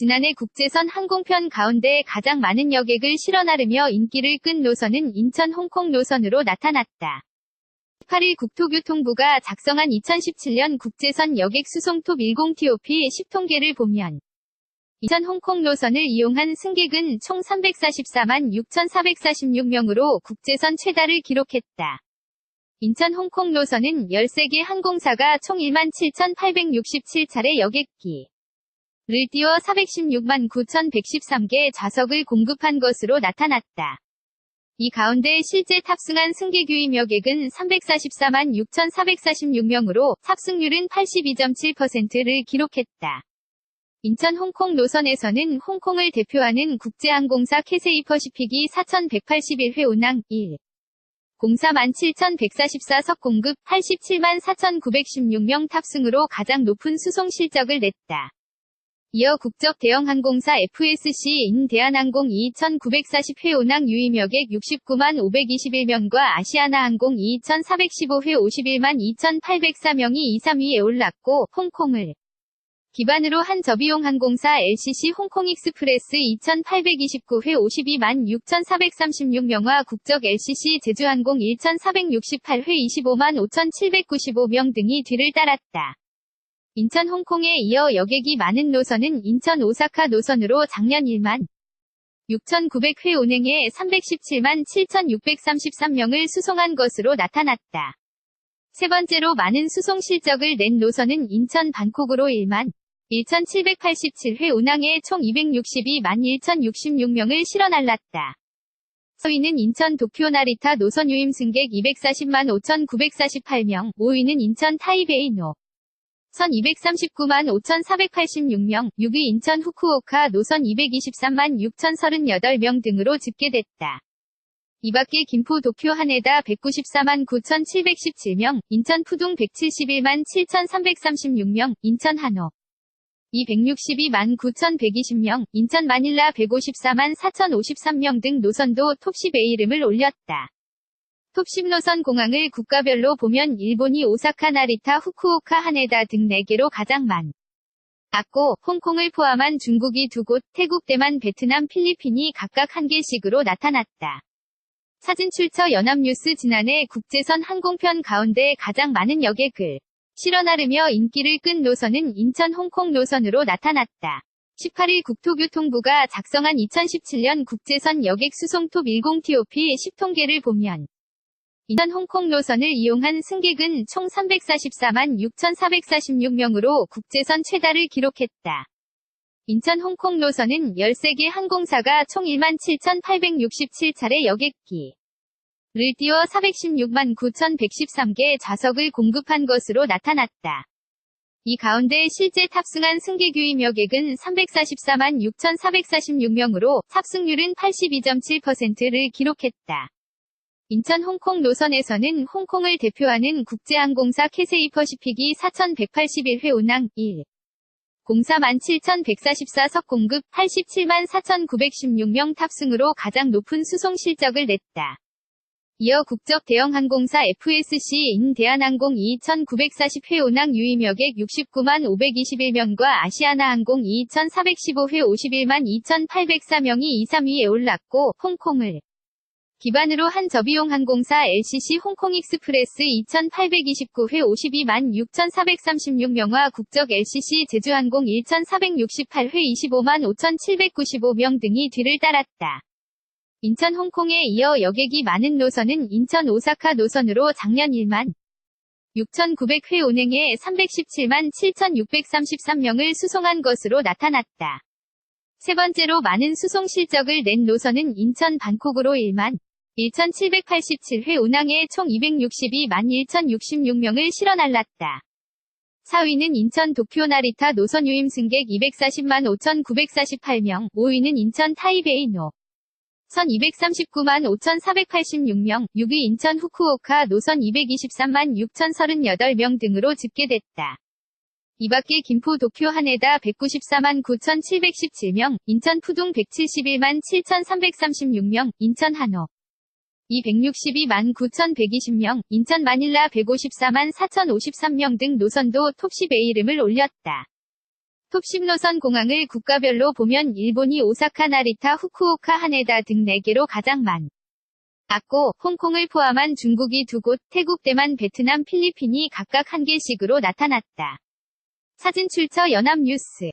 지난해 국제선 항공편 가운데 가장 많은 여객을 실어 나르며 인기를 끈 노선은 인천 홍콩 노선으로 나타났다. 8일 국토교통부가 작성한 2017년 국제선 여객 수송 톱10 TOP 10통계를 보면 인천 홍콩 노선을 이용한 승객은 총 344만 6,446명으로 국제선 최다를 기록했다. 인천 홍콩 노선은 13개 항공사가 총 1만 7,867차례 여객기를 띄워 416만 9,113개 좌석을 공급한 것으로 나타났다. 이 가운데 실제 탑승한 승객 유임 여객은 344만 6,446명으로 탑승률은 82.7%를 기록했다. 인천 홍콩 노선에서는 홍콩을 대표하는 국제항공사 캐세이 퍼시픽이 4,181회 운항 1. 047,144석 공급 87만 4,916명 탑승으로 가장 높은 수송 실적을 냈다. 이어 국적 대형 항공사 FSC인 대한항공 2,940회 운항 유임 여객 69만 521명과 아시아나항공 2,415회 51만 2,804명이 2, 3위에 올랐고, 홍콩을 기반으로 한 저비용 항공사 LCC 홍콩익스프레스 2,829회 52만 6,436명과 국적 LCC 제주항공 1,468회 25만 5,795명 등이 뒤를 따랐다. 인천 홍콩에 이어 여객이 많은 노선은 인천 오사카 노선으로 작년 1만 6,900회 운행에 317만 7,633명을 수송한 것으로 나타났다. 세 번째로 많은 수송 실적을 낸 노선은 인천 방콕으로 1만 1,787회 운항에 총 262만 1,066명을 실어 날랐다. 4위는 인천 도쿄 나리타 노선 유임 승객 240만 5,948명, 5위는 인천 타이베이 노선 239만 5,486명, 6위 인천 후쿠오카 노선 223만 6,038명 등으로 집계됐다. 이밖에 김포 도쿄 하네다 194만 9,717명, 인천 푸둥 171만 7,336명, 인천 한호 262만 9,120명, 인천 마닐라 154만 4,053명 등 노선도 톱10에 이름을 올렸다. 톱10 노선 공항을 국가별로 보면 일본이 오사카 나리타 후쿠오카 하네다 등 4개로 가장 많았고, 홍콩을 포함한 중국이 2곳, 태국 대만 베트남 필리핀이 각각 1개씩으로 나타났다. 사진 출처 연합뉴스 지난해 국제선 항공편 가운데 가장 많은 여객을 실어 나르며 인기를 끈 노선은 인천 홍콩 노선으로 나타났다. 18일 국토교통부가 작성한 2017년 국제선 여객 수송 톱10 TOP 10통계를 보면 인천 홍콩 노선을 이용한 승객은 총 344만 6,446명으로 국제선 최다를 기록했다. 인천 홍콩 노선은 13개 항공사가 총 1만 7,867차례 여객기를 띄워 416만 9,113개 좌석을 공급한 것으로 나타났다. 이 가운데 실제 탑승한 승객 유임 여객은 344만 6,446명으로 탑승률은 82.7%를 기록했다. 인천 홍콩 노선에서는 홍콩을 대표하는 국제항공사 캐세이 퍼시픽이 4,181회 운항 1. 047,144석 공급 87만 4,916명 탑승으로 가장 높은 수송 실적을 냈다. 이어 국적 대형 항공사 FSC인 대한항공 2,940회 운항 유임 여객 69만 521명과 아시아나항공 2,415회 51만 2,804명이 2, 3위에 올랐고, 홍콩을 기반으로 한 저비용 항공사 LCC 홍콩익스프레스 2,829회 52만 6,436명과 국적 LCC 제주항공 1,468회 25만 5,795명 등이 뒤를 따랐다. 인천 홍콩에 이어 여객이 많은 노선은 인천 오사카 노선으로 작년 1만 6,900회 운행에 317만 7,633명을 수송한 것으로 나타났다. 세 번째로 많은 수송 실적을 낸 노선은 인천 방콕으로 1만 1,787회 운항에 총 262만 1,066명을 실어 날랐다. 4위는 인천 도쿄 나리타 노선 유임 승객 240만 5,948명, 5위는 인천 타이베이 노선 239만 5,486명, 6위 인천 후쿠오카 노선 223만 6,038명 등으로 집계됐다. 이밖에 김포 도쿄 하네다 194만 9,717명, 인천 푸둥 171만 7,336명, 인천 한호 262만 9,120명, 인천 마닐라 154만 4,053명 등 노선도 톱10에 이름을 올렸다. 톱 10노선 공항을 국가별로 보면 일본이 오사카, 나리타, 후쿠오카, 하네다 등 4개로 가장 많았고, 홍콩을 포함한 중국이 2곳, 태국, 대만, 베트남, 필리핀이 각각 1개씩으로 나타났다. 사진 출처 연합뉴스.